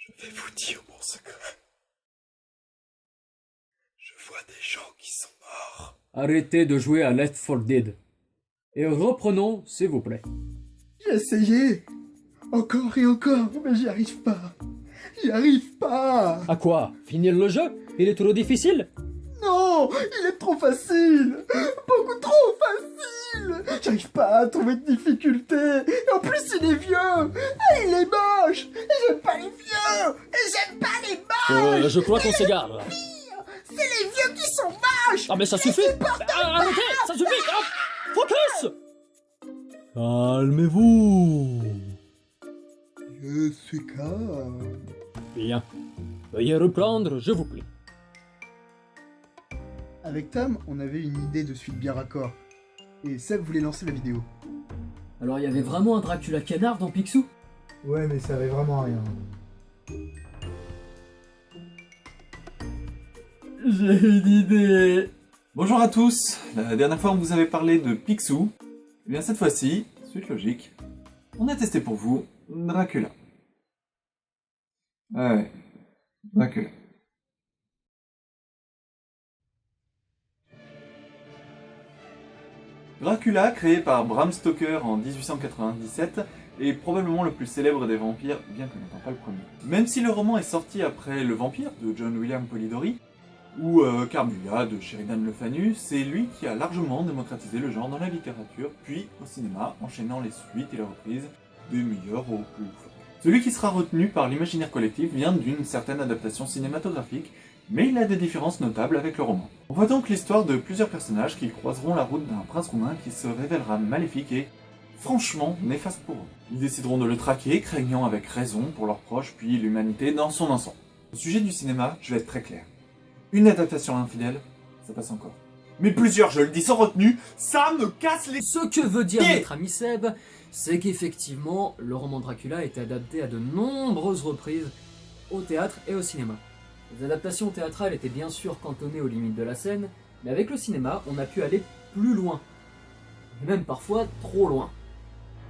Je vais vous dire mon secret. Je vois des gens qui sont morts. Arrêtez de jouer à Left 4 Dead. Et reprenons, s'il vous plaît. J'ai essayé. Encore et encore, mais j'y arrive pas. J'y arrive pas. À quoi? Finir le jeu? Il est trop difficile? Non, il est trop facile. Beaucoup trop facile. J'arrive pas à trouver de difficulté. Et en plus, il est vieux. Et il est moche. Et j'aime pas les vieux. Et j'aime pas les moches. Je crois qu'on s'égare, là. C'est les vieux qui sont moches. Ah mais ça suffit! Arrêtez! Ça suffit! Ah, focus! Calmez-vous! Je suis calme. Bien. Veuillez reprendre, je vous prie. Avec Tam, on avait une idée de suite bien raccord. Et Seb voulait lancer la vidéo. Alors il y avait vraiment un Dracula canard dans Picsou? Ouais, mais ça avait vraiment rien. J'ai une idée. Bonjour à tous. La dernière fois on vous avait parlé de Picsou. Et bien cette fois-ci, suite logique, on a testé pour vous Dracula. Ouais, Dracula. Dracula, créé par Bram Stoker en 1897, est probablement le plus célèbre des vampires, bien que n'étant pas le premier. Même si le roman est sorti après Le Vampire de John William Polidori, ou Carmilla de Sheridan Le Fanu, c'est lui qui a largement démocratisé le genre dans la littérature, puis au cinéma, enchaînant les suites et les reprises des meilleurs aux plus loufoques. Celui qui sera retenu par l'imaginaire collectif vient d'une certaine adaptation cinématographique, mais il a des différences notables avec le roman. On voit donc l'histoire de plusieurs personnages qui croiseront la route d'un prince roumain qui se révélera maléfique et franchement néfaste pour eux. Ils décideront de le traquer, craignant avec raison pour leurs proches, puis l'humanité dans son ensemble. Au sujet du cinéma, je vais être très clair. Une adaptation infidèle, ça passe encore. Mais plusieurs, je le dis sans retenue, ça me casse les... Ce que veut dire notre ami Seb, c'est qu'effectivement, le roman Dracula a été adapté à de nombreuses reprises au théâtre et au cinéma. Les adaptations théâtrales étaient bien sûr cantonnées aux limites de la scène, mais avec le cinéma, on a pu aller plus loin. Et même parfois trop loin.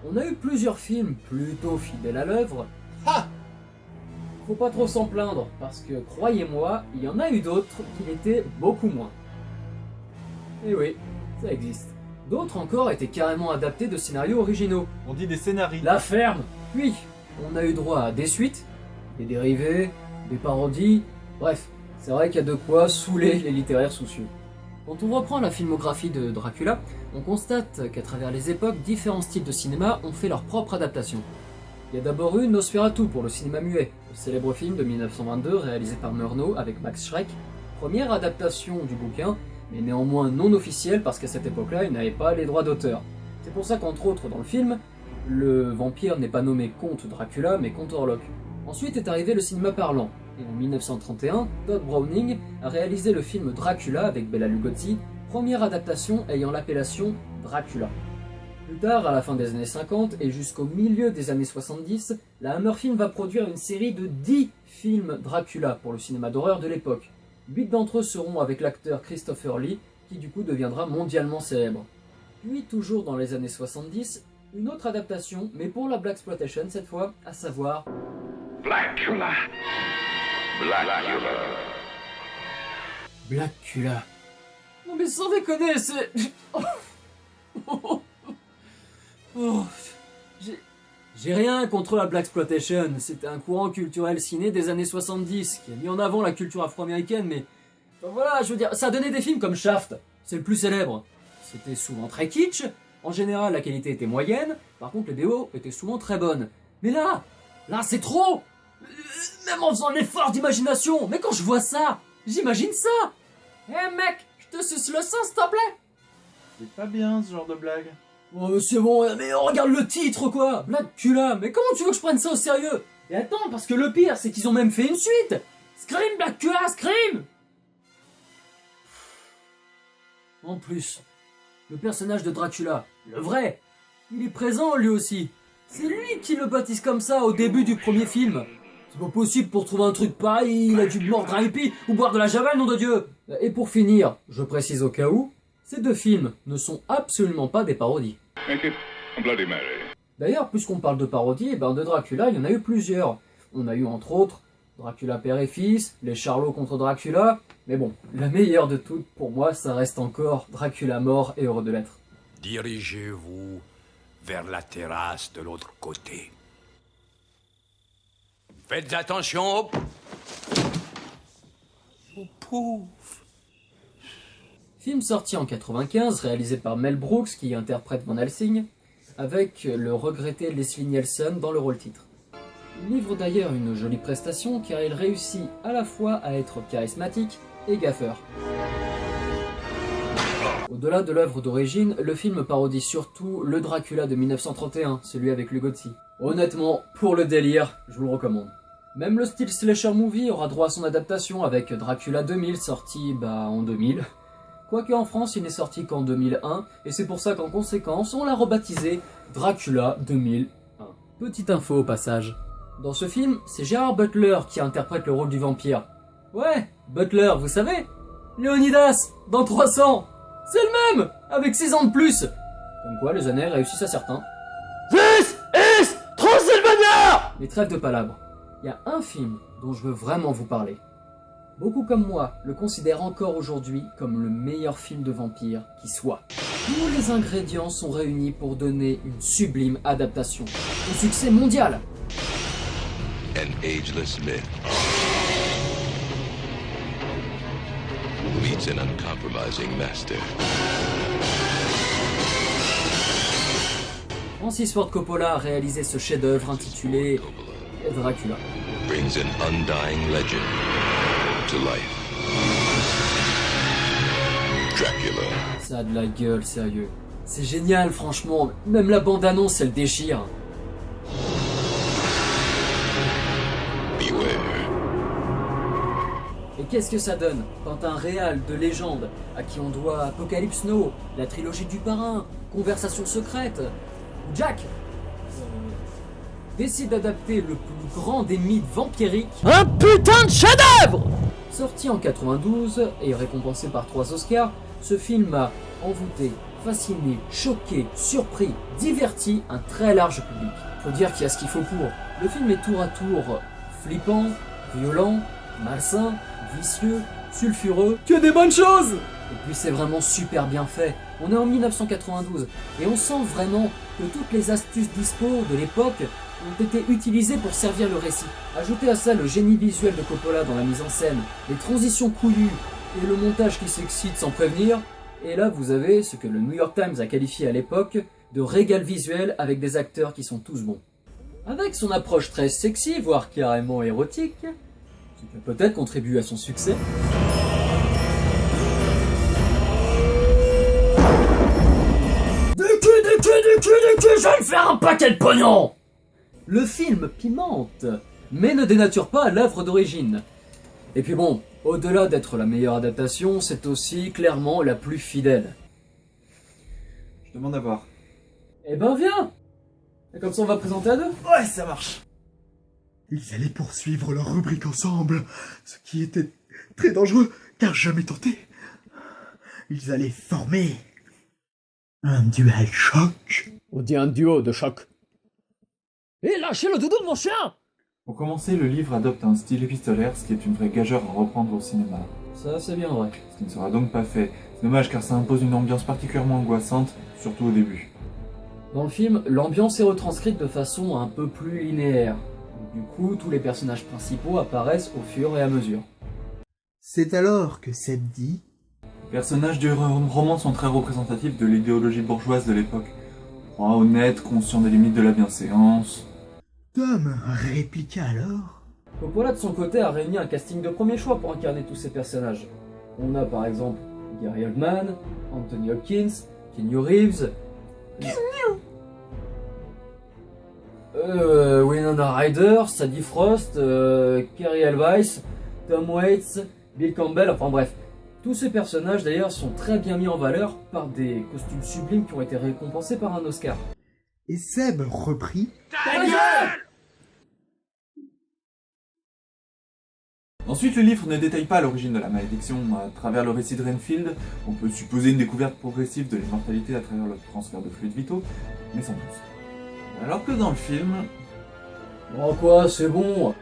On a eu plusieurs films plutôt fidèles à l'œuvre. Faut pas trop s'en plaindre, parce que, croyez-moi, il y en a eu d'autres qui l'étaient beaucoup moins. Et oui, ça existe. D'autres encore étaient carrément adaptés de scénarios originaux. On dit des scénarios. La ferme. Puis, on a eu droit à des suites, des dérivés, des parodies, bref, c'est vrai qu'il y a de quoi saouler les littéraires soucieux. Quand on reprend la filmographie de Dracula, on constate qu'à travers les époques, différents styles de cinéma ont fait leur propre adaptation. Il y a d'abord eu Nosferatu pour le cinéma muet, le célèbre film de 1922 réalisé par Murnau avec Max Schreck, première adaptation du bouquin, mais néanmoins non officielle parce qu'à cette époque-là, il n'avait pas les droits d'auteur. C'est pour ça qu'entre autres dans le film, le vampire n'est pas nommé Comte Dracula mais Comte Orlok. Ensuite est arrivé le cinéma parlant, et en 1931, Todd Browning a réalisé le film Dracula avec Bela Lugosi, première adaptation ayant l'appellation Dracula. Plus tard, à la fin des années 50 et jusqu'au milieu des années 70, la Hammer Film va produire une série de 10 films Dracula pour le cinéma d'horreur de l'époque. 8 d'entre eux seront avec l'acteur Christopher Lee, qui du coup deviendra mondialement célèbre. Puis, toujours dans les années 70, une autre adaptation, mais pour la Blaxploitation cette fois, à savoir... Blackula. Blackula. Blackula. Non mais sans déconner, c'est... Oh, j'ai rien contre la Blaxploitation, c'était un courant culturel ciné des années 70 qui a mis en avant la culture afro-américaine, mais enfin, voilà, je veux dire, ça a donné des films comme Shaft, c'est le plus célèbre. C'était souvent très kitsch, en général la qualité était moyenne, par contre les BO étaient souvent très bonnes. Mais là c'est trop. Même en faisant l'effort d'imagination, mais quand je vois ça, j'imagine ça. Mec, je te suce le sang s'il te plaît. C'est pas bien ce genre de blague. Oh, c'est bon, mais regarde le titre, quoi! Blackula, mais comment tu veux que je prenne ça au sérieux? Et attends, parce que le pire, c'est qu'ils ont même fait une suite! Scream, Blackula, Scream! En plus, le personnage de Dracula, le vrai, il est présent lui aussi. C'est lui qui le baptise comme ça au début du premier film. C'est pas possible pour trouver un truc pareil, il a dû mordre un hippie ou boire de la javel, nom de Dieu! Et pour finir, je précise au cas où, ces deux films ne sont absolument pas des parodies. Make it Bloody Mary. D'ailleurs, puisqu'on parle de parodies, de Dracula, il y en a eu plusieurs. On a eu entre autres Dracula père et fils, les Charlots contre Dracula, mais bon, la meilleure de toutes pour moi, ça reste encore Dracula mort et heureux de l'être. Dirigez-vous vers la terrasse de l'autre côté. Faites attention aux pauvres. Film sorti en 95, réalisé par Mel Brooks qui interprète Van Helsing, avec le regretté Leslie Nielsen dans le rôle titre. Il livre d'ailleurs une jolie prestation car il réussit à la fois à être charismatique et gaffeur. Au-delà de l'œuvre d'origine, le film parodie surtout le Dracula de 1931, celui avec Lugosi. Honnêtement, pour le délire, je vous le recommande. Même le style slasher movie aura droit à son adaptation avec Dracula 2000 sorti en 2000. Quoique en France il n'est sorti qu'en 2001, et c'est pour ça qu'en conséquence on l'a rebaptisé Dracula 2001. Petite info au passage. Dans ce film, c'est Gerard Butler qui interprète le rôle du vampire. Ouais, Butler, vous savez, Léonidas, dans 300, c'est le même, avec 6 ans de plus. Comme quoi les années réussissent à certains. This is Transylvania! Mais trêve de palabres, il y a un film dont je veux vraiment vous parler. Beaucoup comme moi le considèrent encore aujourd'hui comme le meilleur film de vampire qui soit. Tous les ingrédients sont réunis pour donner une sublime adaptation. Un succès mondial. An ageless myth meets an uncompromising master. Francis Ford Coppola a réalisé ce chef-d'œuvre intitulé Dracula. Brings an undying legend to life. Dracula. Ça a de la gueule, sérieux. C'est génial, franchement. Même la bande-annonce, elle déchire. Beware. Et qu'est-ce que ça donne quand un réal de légende, à qui on doit Apocalypse Now, la trilogie du parrain, Conversation secrète, ou Jack, décide d'adapter le plus grand des mythes vampiriques, Un putain de chef-d'œuvre! sorti en 92 et récompensé par 3 Oscars, ce film a envoûté, fasciné, choqué, surpris, diverti un très large public. Faut dire qu'il y a ce qu'il faut pour. Le film est tour à tour flippant, violent, malsain, vicieux, sulfureux, que des bonnes choses! Et puis c'est vraiment super bien fait. On est en 1992 et on sent vraiment que toutes les astuces dispo de l'époque ont été utilisées pour servir le récit. Ajoutez à ça le génie visuel de Coppola dans la mise en scène, les transitions couillues et le montage qui s'excite sans prévenir, et là vous avez ce que le New York Times a qualifié à l'époque de régal visuel avec des acteurs qui sont tous bons. Avec son approche très sexy, voire carrément érotique, ce qui a peut-être contribué à son succès, je vais me faire un paquet de pognon! Le film pimente, mais ne dénature pas l'œuvre d'origine. Et puis bon, au-delà d'être la meilleure adaptation, c'est aussi clairement la plus fidèle. Je demande à voir. Eh ben viens! Et comme ça on va présenter à deux. Ouais, ça marche. Ils allaient poursuivre leur rubrique ensemble, ce qui était très dangereux, car jamais tenté. Ils allaient former un duel choc. On dit un duo de choc. Et lâchez le doudou de mon chien! Pour commencer, le livre adopte un style épistolaire, ce qui est une vraie gageure à reprendre au cinéma. Ça c'est bien vrai. Ce qui ne sera donc pas fait. C'est dommage car ça impose une ambiance particulièrement angoissante, surtout au début. Dans le film, l'ambiance est retranscrite de façon un peu plus linéaire. Du coup, tous les personnages principaux apparaissent au fur et à mesure. C'est alors que Seb dit... Les personnages du roman sont très représentatifs de l'idéologie bourgeoise de l'époque. Froid, honnête, conscient des limites de la bienséance. Tom répliqua alors... Coppola de son côté a réuni un casting de premier choix pour incarner tous ces personnages. On a par exemple Gary Oldman, Anthony Hopkins, Keanu Reeves... Winona Ryder, Sadie Frost, Kerry Elwes, Tom Waits, Bill Campbell, enfin bref. Tous ces personnages d'ailleurs sont très bien mis en valeur par des costumes sublimes qui ont été récompensés par un Oscar. Et Seb reprit... Ta gueule! Ensuite, le livre ne détaille pas l'origine de la malédiction. À travers le récit de Renfield, on peut supposer une découverte progressive de l'immortalité à travers le transfert de fluides vitaux, mais sans plus. Alors que dans le film... Oh quoi, c'est bon!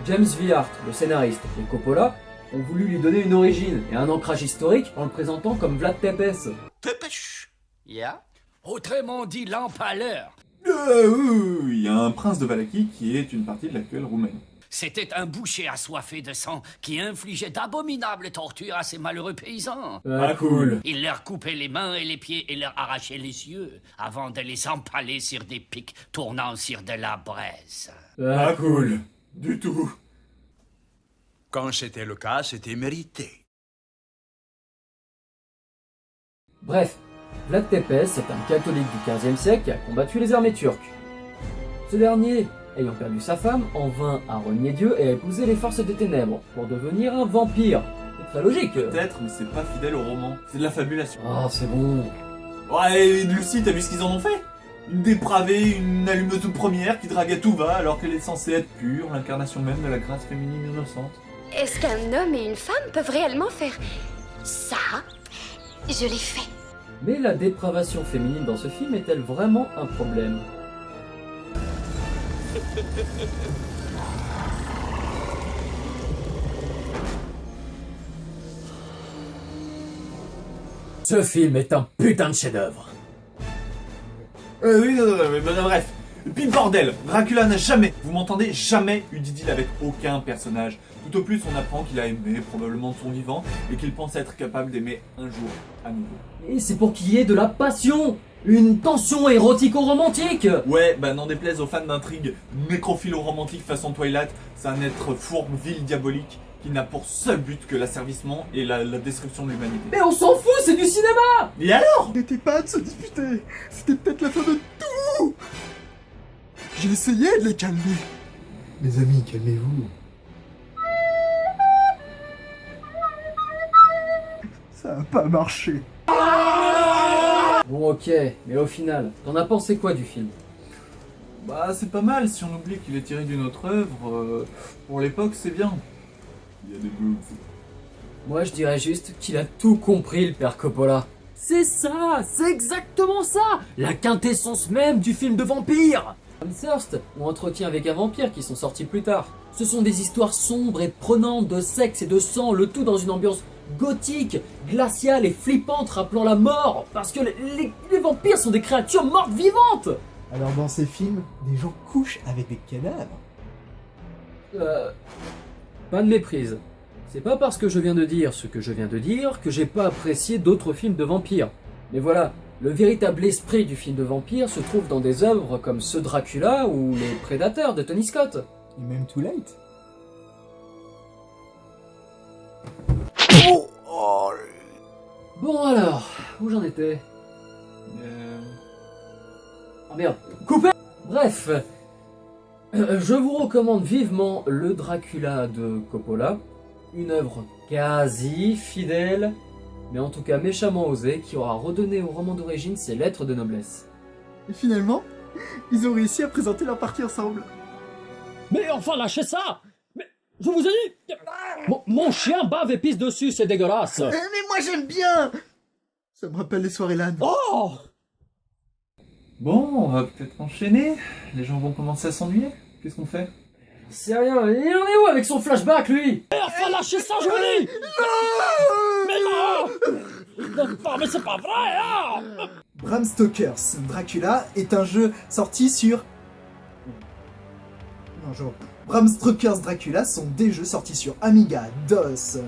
James V. Hart, le scénariste, et Coppola ont voulu lui donner une origine et un ancrage historique en le présentant comme Vlad Tepes. Tepes. Yeah. Autrement dit, l'empaleur. Oui, il y a un prince de Valaki qui est une partie de l'actuelle Roumanie. C'était un boucher assoiffé de sang qui infligeait d'abominables tortures à ces malheureux paysans. Ah, cool. Il leur coupait les mains et les pieds et leur arrachait les yeux avant de les empaler sur des pics tournant sur de la braise. Ah, cool. Du tout. Quand c'était le cas, c'était mérité. Bref, Vlad Tepes est un catholique du XVe siècle qui a combattu les armées turques. Ce dernier, ayant perdu sa femme, en vint à renier Dieu et à épouser les forces des ténèbres pour devenir un vampire. C'est très logique. Peut-être, mais c'est pas fidèle au roman. C'est de la fabulation. Oh, c'est bon. Ouais, Lucie, t'as vu ce qu'ils en ont fait? Une dépravée, une allumeuse de première qui drague à tout va alors qu'elle est censée être pure, l'incarnation même de la grâce féminine innocente. Est-ce qu'un homme et une femme peuvent réellement faire ça? Je l'ai fait. Mais la dépravation féminine dans ce film est-elle vraiment un problème? Ce film est un putain de chef-d'œuvre. Oui, non, bref. Et puis bordel, Dracula n'a jamais, vous m'entendez, jamais eu d'idylle avec aucun personnage. Tout au plus, on apprend qu'il a aimé, probablement de son vivant, et qu'il pense être capable d'aimer un jour à nouveau. Et c'est pour qu'il y ait de la passion, une tension érotico-romantique. Ouais, bah n'en déplaise aux fans d'intrigue nécrophilo-romantique façon Twilight, c'est un être fourbe, vil, diabolique, qui n'a pour seul but que l'asservissement et la destruction de l'humanité. Mais on s'en fout, c'est du cinéma. Et alors? Il n'était pas de se disputer. C'était peut-être la fin de tout. J'ai essayé de les calmer. Mes amis, calmez-vous. Ça a pas marché. Bon ok, mais au final, t'en as pensé quoi du film? Bah c'est pas mal, si on oublie qu'il est tiré d'une autre œuvre, pour l'époque c'est bien. Il y a des boobs. Moi je dirais juste qu'il a tout compris le père Coppola. C'est ça, c'est exactement ça, la quintessence même du film de vampire. Thirst ou Entretien avec un vampire qui sont sortis plus tard. Ce sont des histoires sombres et prenantes de sexe et de sang, le tout dans une ambiance gothique, glaciale et flippante rappelant la mort, parce que les vampires sont des créatures mortes vivantes. Alors dans ces films, des gens couchent avec des cadavres. Pas de méprise. C'est pas parce que je viens de dire ce que je viens de dire que j'ai pas apprécié d'autres films de vampires. Mais voilà, le véritable esprit du film de vampire se trouve dans des œuvres comme ce Dracula ou Les Prédateurs de Tony Scott. Et même Too Late. Bon alors, où j'en étais? Ah merde, coupé. Bref, je vous recommande vivement le Dracula de Coppola, une œuvre quasi fidèle, mais en tout cas méchamment osée, qui aura redonné au roman d'origine ses lettres de noblesse. Et finalement, ils ont réussi à présenter leur partie ensemble. Mais enfin lâchez ça! Mais je vous ai dit! Mon chien bave et pisse dessus, c'est dégueulasse! Mais moi j'aime bien. Ça me rappelle les soirées LAN. Oh! Bon, on va peut-être enchaîner. Les gens vont commencer à s'ennuyer. Qu'est-ce qu'on fait? C'est rien, il en est où avec son flashback lui? Mais enfin lâchez ça, je vous dis! Mais non! Mais c'est pas vrai, hein! Bram Stoker's Dracula est un jeu sorti sur... Non, je... Bram Stoker's Dracula sont des jeux sortis sur Amiga, DOS,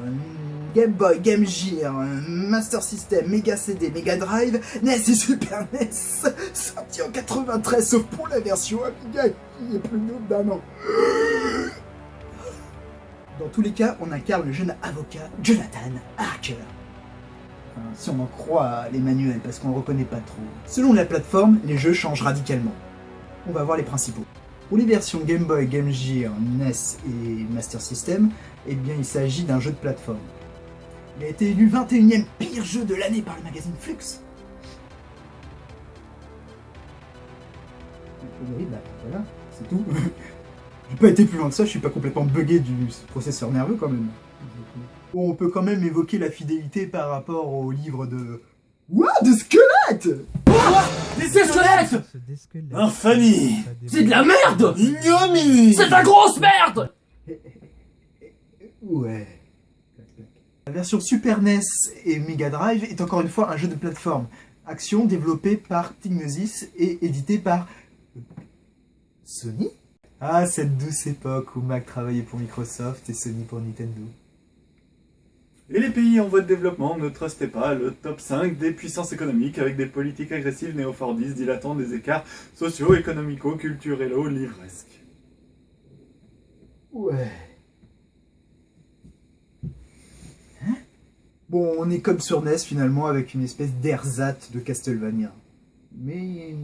Game Boy, Game Gear, Master System, Mega CD, Mega Drive, NES et Super NES, sorti en 93, sauf pour la version Amiga qui est plus vieille d'un an. Dans tous les cas, on incarne le jeune avocat Jonathan Harker. Enfin, si on en croit les manuels, parce qu'on ne reconnaît pas trop. Selon la plateforme, les jeux changent radicalement. On va voir les principaux. Pour les versions Game Boy, Game Gear, NES et Master System, eh bien il s'agit d'un jeu de plateforme. Il a été élu 21e pire jeu de l'année par le magazine Flux. Voilà, c'est tout. J'ai pas été plus loin que ça, je suis pas complètement buggé du processeur nerveux quand même. Bon, on peut quand même évoquer la fidélité par rapport au livre de... What? De squelette? Des squelettes! Infamie! C'est de la merde! Ignominie! C'est de la grosse merde! Ouais. La version Super NES et Mega Drive est encore une fois un jeu de plateforme. Action développé par Psygnosis et édité par... Sony? Ah, cette douce époque où Mac travaillait pour Microsoft et Sony pour Nintendo. Et les pays en voie de développement ne trustaient pas le top 5 des puissances économiques avec des politiques agressives néo-fordistes dilatant des écarts socio-économico-culturelo-livresques. Ouais. Hein? Bon, on est comme sur NES finalement avec une espèce d'ersatz de Castlevania. Mais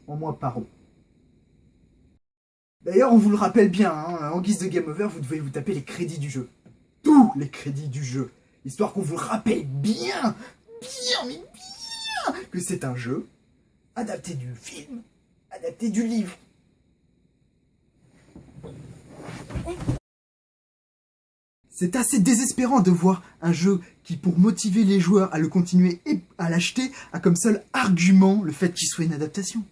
en moins paro. D'ailleurs, on vous le rappelle bien, hein, en guise de game over, vous devez vous taper les crédits du jeu. Tous les crédits du jeu. Histoire qu'on vous le rappelle bien, mais bien, que c'est un jeu adapté du film, adapté du livre. C'est assez désespérant de voir un jeu qui, pour motiver les joueurs à le continuer et à l'acheter, a comme seul argument le fait qu'il soit une adaptation.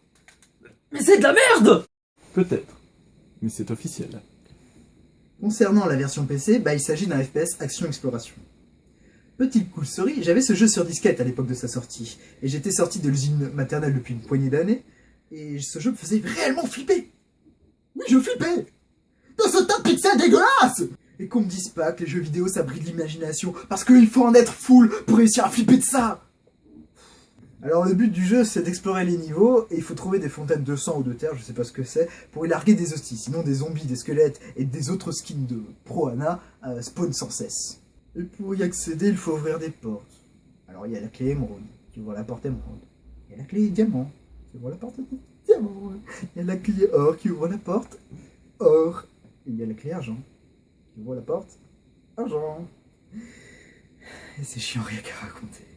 Mais c'est de la merde! Peut-être, mais c'est officiel. Concernant la version PC, il s'agit d'un FPS action-exploration. Petite cool story, j'avais ce jeu sur disquette à l'époque de sa sortie, et j'étais sorti de l'usine maternelle depuis une poignée d'années, et ce jeu me faisait réellement flipper. Oui, je flippais dans ce tas de pixels dégueulasse. Et qu'on me dise pas que les jeux vidéo ça brille de l'imagination, parce qu'il faut en être full pour réussir à flipper de ça. Alors le but du jeu c'est d'explorer les niveaux, et il faut trouver des fontaines de sang ou de terre, je sais pas ce que c'est, pour y larguer des hosties, sinon des zombies, des squelettes et des autres skins de Pro-Ana spawnent sans cesse. Et pour y accéder, il faut ouvrir des portes. Alors il y a la clé émeraude, qui ouvre la porte émeraude. Il y a la clé diamant, qui ouvre la porte diamant. Il y a la clé or, qui ouvre la porte or. Et il y a la clé argent, qui ouvre la porte argent. Et c'est chiant, rien qu'à raconter.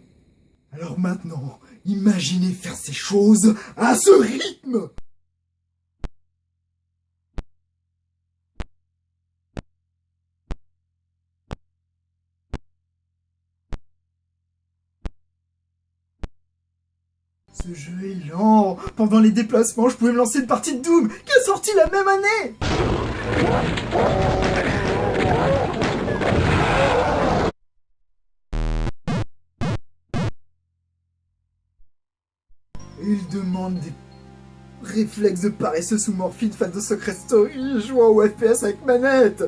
Alors maintenant, imaginez faire ces choses à ce rythme! Ce jeu est lent. Pendant les déplacements, je pouvais me lancer une partie de Doom qui est sortie la même année. Et il demande des réflexes de paresseux sous morphine fan de Secret Story jouant au FPS avec manette.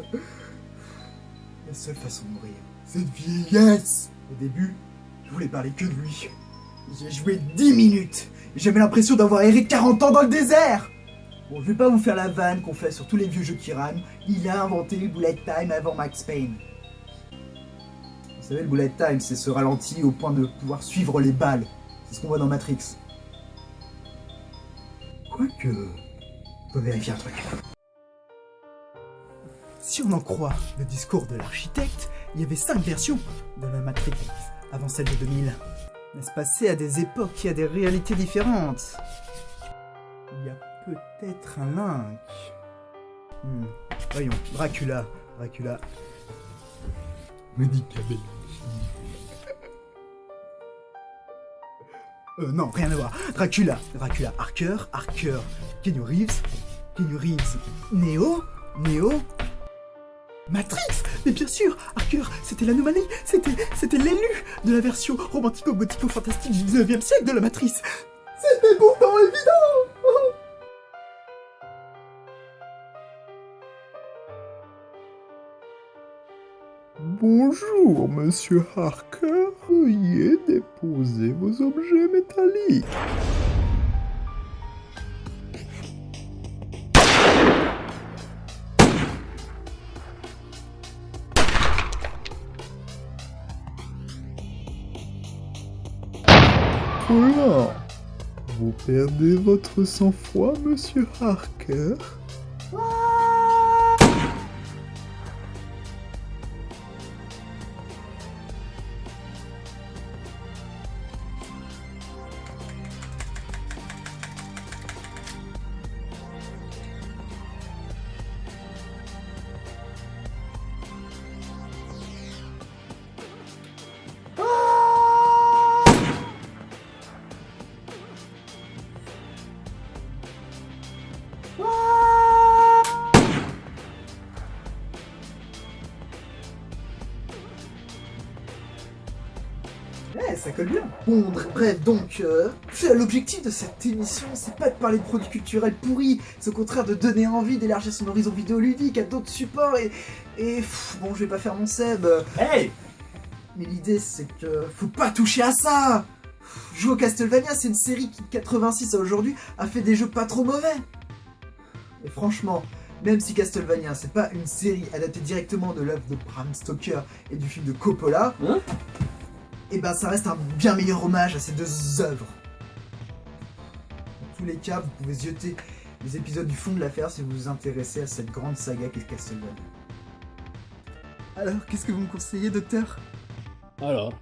La seule façon de mourir, c'est de vieillesse. Au début, je voulais parler que de lui. J'ai joué 10 minutes et j'avais l'impression d'avoir erré 40 ans dans le désert. Bon, je vais pas vous faire la vanne qu'on fait sur tous les vieux jeux qui rament. Il a inventé le bullet time avant Max Payne. Vous savez, le bullet time, c'est ce ralenti au point de pouvoir suivre les balles. C'est ce qu'on voit dans Matrix. Quoique... on peut vérifier un truc. Si on en croit le discours de l'architecte, il y avait 5 versions de la Matrix avant celle de 2000. Mais se passer à des époques et à des réalités différentes. Il y a peut-être un link. Voyons, Dracula. Médicament. Non, rien à voir. Dracula, Harker, Keanu Reeves, Neo, Matrix. Mais bien sûr, Harker, c'était l'anomalie, c'était l'élu de la version romantico-gothico-fantastique du 19e siècle de la Matrice. C'était pourtant évident. Bonjour, monsieur Harker. Veuillez déposer vos objets métalliques. Voilà. Vous perdez votre sang-froid, monsieur Harker? ça colle bien. Bon, bref, donc, l'objectif de cette émission, c'est pas de parler de produits culturels pourris, c'est au contraire de donner envie d'élargir son horizon vidéoludique à d'autres supports bon, je vais pas faire mon Seb. Hey! Mais l'idée, c'est que faut pas toucher à ça. Jouer au Castlevania, c'est une série qui, de 86 à aujourd'hui, a fait des jeux pas trop mauvais. Et franchement, même si Castlevania, c'est pas une série adaptée directement de l'œuvre de Bram Stoker et du film de Coppola, et ben ça reste un bien meilleur hommage à ces deux œuvres. Dans tous les cas, vous pouvez zioter les épisodes du fond de l'affaire si vous vous intéressez à cette grande saga qu'est Castlevania. Alors, qu'est-ce que vous me conseillez, docteur? Alors,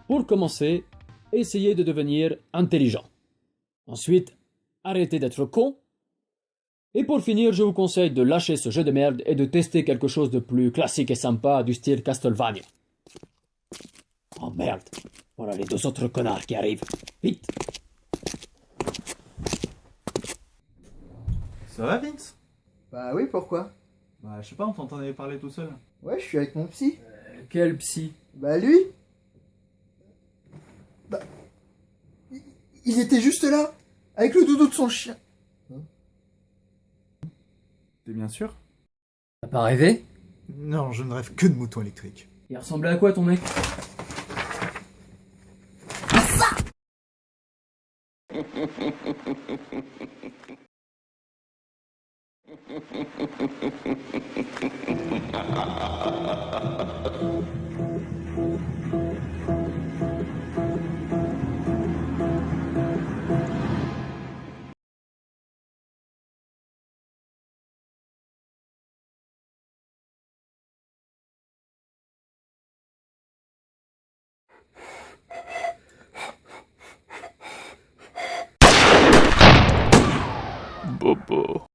pour commencer, essayez de devenir intelligent. Ensuite, arrêtez d'être con. Et pour finir, je vous conseille de lâcher ce jeu de merde et de tester quelque chose de plus classique et sympa du style Castlevania. Oh merde, voilà les deux autres connards qui arrivent. Vite! Ça va, Vince? Bah oui, pourquoi? Bah, je sais pas, on t'entendait parler tout seul. Ouais, je suis avec mon psy. Quel psy? Bah lui? Bah... Il était juste là, avec le doudou de son chien. T'es bien sûr? T'as pas rêvé? Non, je ne rêve que de moutons électriques. Il ressemblait à quoi ton mec? Bobo.